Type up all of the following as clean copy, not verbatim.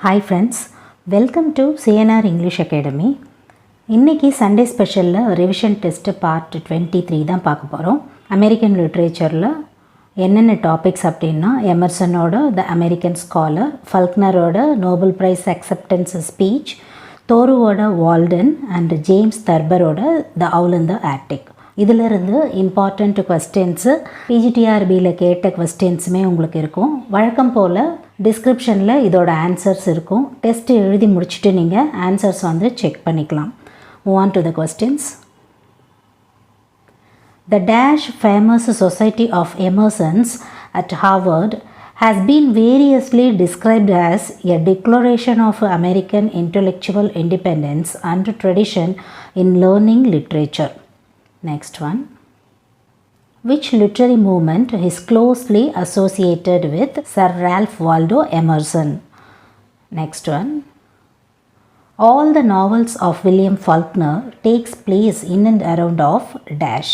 Hi friends, welcome to CNR English Academy. இன்னைக்கு Sunday ஸ்பெஷலில் revision test part 23 தான் பார்க்க போகிறோம். அமெரிக்கன் லிட்ரேச்சரில் என்னென்ன டாபிக்ஸ் அப்படின்னா எமர்சனோட த அமெரிக்கன் ஸ்காலர், ஃபல்க்னரோட நோபல் ப்ரைஸ் அக்செப்டன்ஸ் ஸ்பீச், தோருவோட வால்டன் அண்ட் ஜேம்ஸ் தர்பரோட the owl in the Arctic. இதிலிருந்து இம்பார்ட்டண்ட் கொஸ்டின்ஸு பிஜிடிஆர்பியில் கேட்ட கொஸ்டின்ஸுமே உங்களுக்கு இருக்கும். வழக்கம் போல் டிஸ்கிரிப்ஷனில் இதோட ஆன்சர்ஸ் இருக்கும். டெஸ்ட் எழுதி முடிச்சுட்டு நீங்கள் ஆன்சர்ஸ் வந்து செக் பண்ணிக்கலாம். Move on to the questions. The Dash famous Society of Emersons at Harvard has been variously described as a declaration of American intellectual independence and tradition in learning literature. Next one. Which literary movement is closely associated with Sir Ralph Waldo Emerson? Next one. All the novels of William Faulkner takes place in and around of Dash.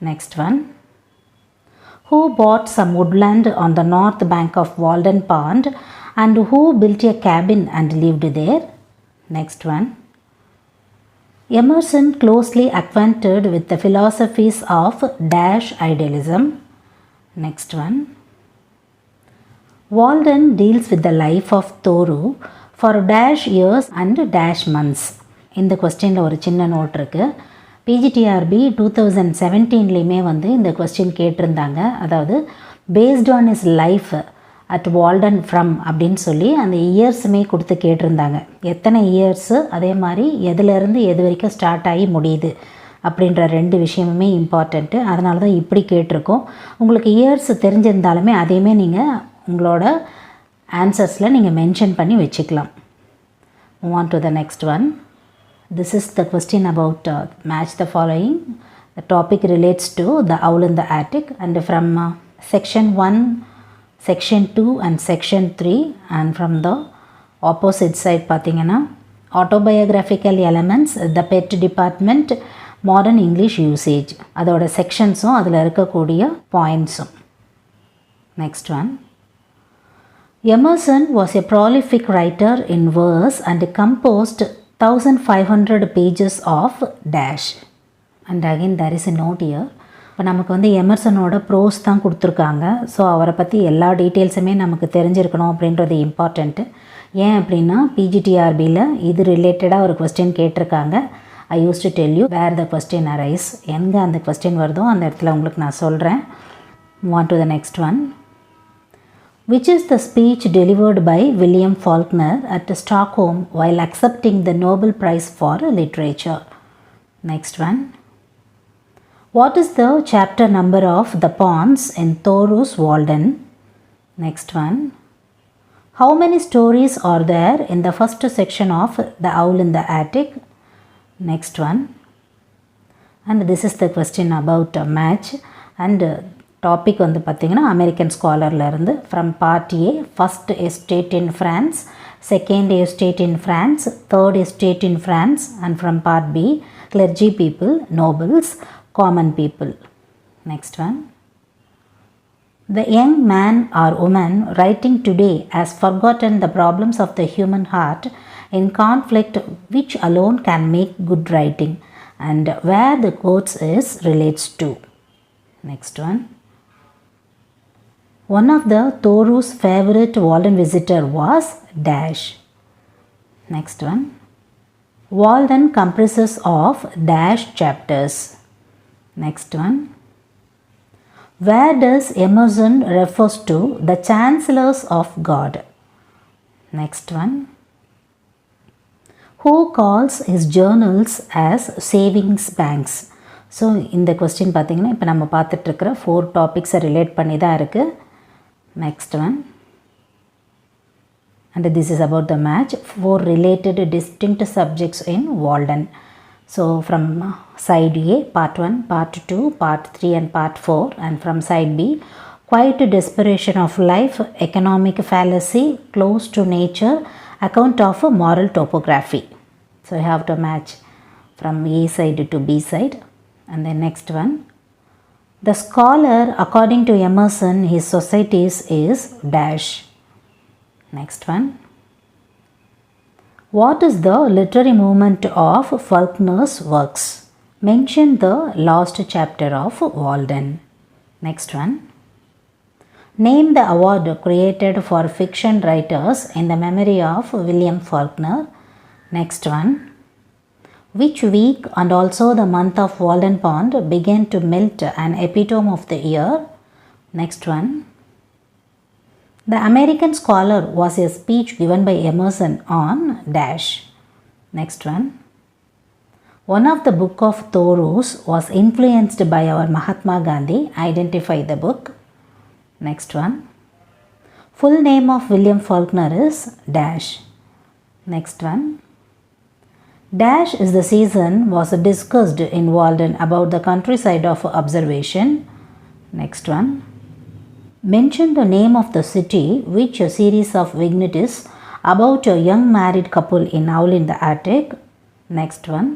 Next one. Who bought some woodland on the north bank of Walden Pond and who built a cabin and lived there? Next one. Emerson closely acquainted with the philosophies of Dash idealism. Next one. Walden deals with the life of Thoreau for dash years and dash months. இந்த கொஸ்டினில் ஒரு சின்ன note இருக்குது. PGTRB 2017லேயுமே வந்து இந்த question கேட்டிருந்தாங்க. அதாவது based on is life at Walton from அப்படின்னு சொல்லி அந்த இயர்ஸுமே கொடுத்து கேட்டிருந்தாங்க. எத்தனை இயர்ஸு, அதே மாதிரி எதுலேருந்து எது வரைக்கும் ஸ்டார்ட் ஆகி முடியுது அப்படின்ற ரெண்டு விஷயமுமே இம்பார்ட்டண்ட்டு. அதனால தான் இப்படி கேட்டிருக்கோம். உங்களுக்கு இயர்ஸ் தெரிஞ்சிருந்தாலுமே அதையுமே நீங்கள் உங்களோட ஆன்சர்ஸில் நீங்கள் மென்ஷன் பண்ணி வச்சுக்கலாம். Move on to the next one. This is the question about match the following. The topic relates to the owl in the attic and from section 1, section 2 and section 3 and from the opposite side பார்த்தீங்கன்னா autobiographical elements, the pet department, modern English usage அதோட செக்ஷன்ஸும் அதில் இருக்கக்கூடிய பாயிண்ட்ஸும். Next one. Emerson was a prolific writer in verse and composed 1500 pages of dash. And again there is a note here. இப்போ நமக்கு வந்து எமர்சனோட pros தான் கொடுத்துருக்காங்க. So அவரை பற்றி எல்லா டீட்டெயில்ஸுமே நமக்கு தெரிஞ்சிருக்கணும் அப்படின்றது இம்பார்ட்டண்ட்டு. ஏன் அப்படின்னா பிஜிடிஆர்பியில் இது ரிலேட்டடாக ஒரு கொஸ்டின் கேட்டிருக்காங்க. I use to tell you where the question arise. எங்கே அந்த கொஸ்டின் வருதோ அந்த இடத்துல உங்களுக்கு நான் சொல்கிறேன். Move on to the next one. Which is the speech delivered by William Faulkner at Stockholm while accepting the Nobel Prize for Literature? Next one. What is the chapter number of the ponds in Thoreau's Walden? Next one. How many stories are there in the first section of The Owl in the Attic? Next one. And this is the question about a match and topic வந்து பார்த்திங்கன்னா American ஸ்காலர்லேருந்து from part A first estate in France, second estate in France, third estate in France and from part B clergy people, nobles, common people. Next one. The young man or woman writing today has forgotten the problems of the human heart in conflict which alone can make good writing and where the quotes is relates to. Next one. One of the Thoreau's favorite Walden visitor was dash. Next one. Walden comprises of dash chapters. Next one. Where does Emerson refers to the chancellors of God? Next one. Who calls his journals as savings banks? So இந்த question பார்த்திங்கன்னா இப்போ நம்ம பார்த்துட்ருக்கிற 4 டாபிக்ஸை relate பண்ணி தான் இருக்குது. Next one. And this is about the match. 4 related distinct subjects in Walden. So from side A, part 1, part 2, part 3 and part 4. And from side B, quiet desperation of life, economic fallacy, close to nature, account of moral topography. So you have to match from A side to B side. And then next one. The scholar, according to Emerson, his societies is dash. Next one. What is the literary movement of Faulkner's works? Mention the last chapter of Walden. Next one. Name the award created for fiction writers in the memory of William Faulkner. Next one. Which week and also the month of Walden Pond began to melt an epitome of the year? Next one. The American Scholar was a speech given by Emerson on dash. Next one. One of the book of Thoreau's was influenced by our Mahatma Gandhi. Identify the book. Next one. Full name of William Faulkner is dash. Next one. Dash is the season was discussed in Walden about the countryside of observation. Next one. Mention the name of the city which a series of vignettes about a young married couple in Owl in the Attic. Next one.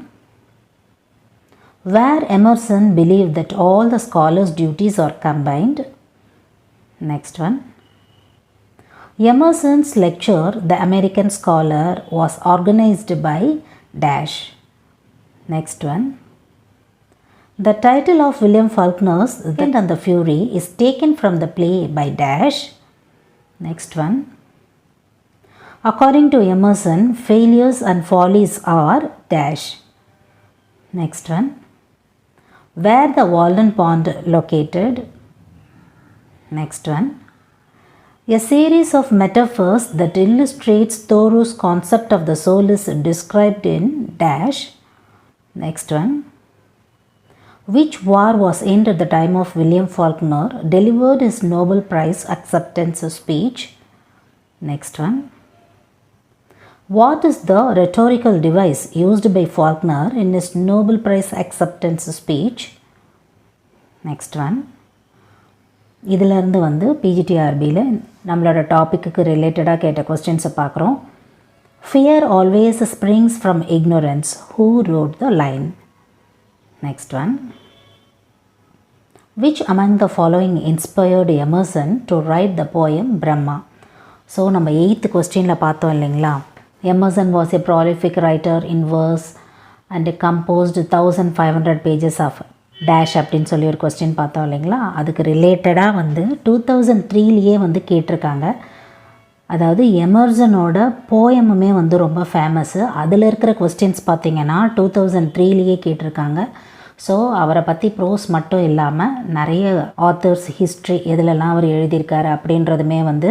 Where Emerson believed that all the scholars' duties are combined. Next one. Emerson's lecture, The American Scholar, was organized by dash. Next one. The title of William Faulkner's The Wind and the Fury is taken from the play by dash. Next one. According to Emerson, failures and follies are dash. Next one. Where the Walden Pond located. Next one. A series of metaphors that illustrates Thoreau's concept of the soul is described in dash. Next one. Which war was end at the time of William Faulkner delivered his Nobel Prize acceptance speech? Next one. What is the rhetorical device used by Faulkner in his Nobel Prize acceptance speech? Next one. இதிலிருந்து வந்து பிஜிடிஆர்பியில் நம்மளோட topic ரிலேட்டடாக கேட்ட கொஸ்டின்ஸை பார்க்குறோம். Fear always springs from ignorance. Who wrote the line? Next one. Which among the following inspired Emerson to write the poem Brahma? So நம்ம 8th கொஸ்டினில் பார்த்தோம் இல்லைங்களா, Emerson was a prolific writer in verse and composed 1500 pages of dash அப்படின்னு சொல்லி ஒரு question பார்த்தோம் இல்லைங்களா. அதுக்கு ரிலேட்டடாக வந்து 2003லேயே வந்து கேட்டிருக்காங்க. அதாவது எமர்சனோட போயமுமே வந்து ரொம்ப ஃபேமஸ்ஸு. அதில் இருக்கிற கொஸ்டின்ஸ் பார்த்திங்கன்னா 2003லேயே கேட்டிருக்காங்க. ஸோ அவரை பற்றி ப்ரோஸ் மட்டும் இல்லாமல் நிறைய ஆத்தர்ஸ் ஹிஸ்ட்ரி எதுலெல்லாம் அவர் எழுதியிருக்காரு அப்படின்றதுமே வந்து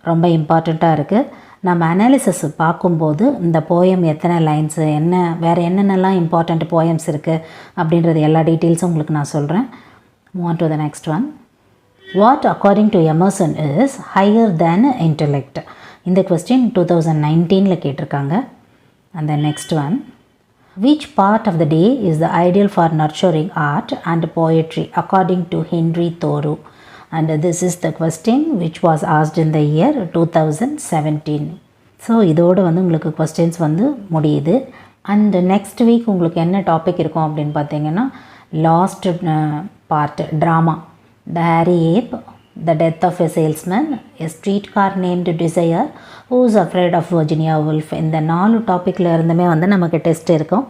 ரொம்ப இம்பார்ட்டண்ட்டாக இருக்குது. நம்ம அனாலிசிஸ் பார்க்கும்போது இந்த போயம் எத்தனை லைன்ஸு, வேறு என்னென்னலாம் இம்பார்ட்டண்ட் போயம்ஸ் இருக்குது அப்படின்றது எல்லா டீட்டெயில்ஸும் உங்களுக்கு நான் சொல்கிறேன். Move on to the next one. What according to Emerson is higher than intellect? இந்த கொஸ்டின் 2019ல் கேட்டிருக்காங்க. And the next one. Which part of the day is the ideal for nurturing art and poetry according to Henry Thoreau? And this is the question which was asked in the year 2017. So இதோடு வந்து உங்களுக்கு questions வந்து முடியுது. And next week உங்களுக்கு என்ன topic இருக்கும் அப்படின்னு பார்த்தீங்கன்னா, last part drama the hairy ape, the death of a salesman, a streetcar named desire, who's afraid of Virginia Woolf. இந்த 4 டாப்பிக்கில் இருந்துமே வந்து நமக்கு டெஸ்ட் இருக்கும்.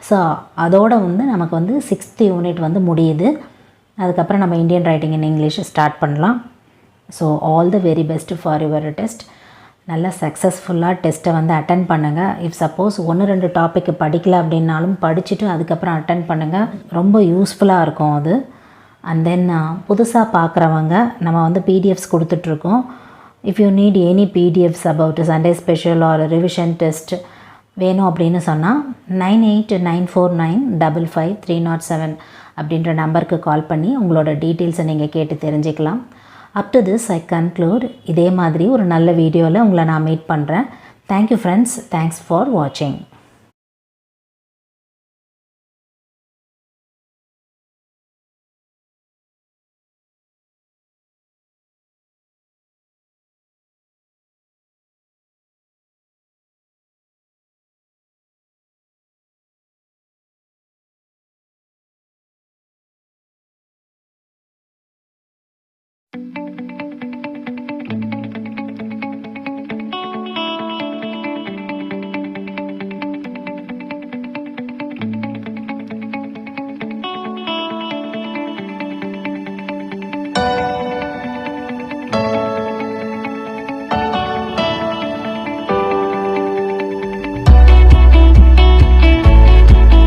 ஸோ அதோடு வந்து நமக்கு வந்து 6th யூனிட் வந்து முடியுது. அதுக்கப்புறம் நம்ம Indian writing in English start பண்ணலாம். So all the very best for your test. நல்லா சக்ஸஸ்ஃபுல்லாக டெஸ்ட்டை வந்து அட்டன் பண்ணுங்கள். இஃப் சப்போஸ் 1-2 டாப்பிக்கு படிக்கல அப்படின்னாலும் படிச்சுட்டு அதுக்கப்புறம் அட்டன் பண்ணுங்கள். ரொம்ப யூஸ்ஃபுல்லாக இருக்கும் அது. அண்ட் தென் புதுசாக பார்க்குறவங்க நம்ம வந்து பிடிஎஃப்ஸ் கொடுத்துட்ருக்கோம். If you need any PDFs about Sunday special or revision test வேணும் அப்படின்னு சொன்னால் 9894955307 அப்படின்ற நம்பருக்கு கால் பண்ணி உங்களோட டீட்டெயில்ஸை நீங்கள் கேட்டு தெரிஞ்சுக்கலாம். Up to this I conclude. இதே மாதிரி ஒரு நல்ல வீடியோவில் உங்களை நான் மீட் பண்ணுறேன். Thank you friends. தேங்க்ஸ் ஃபார் வாட்சிங்.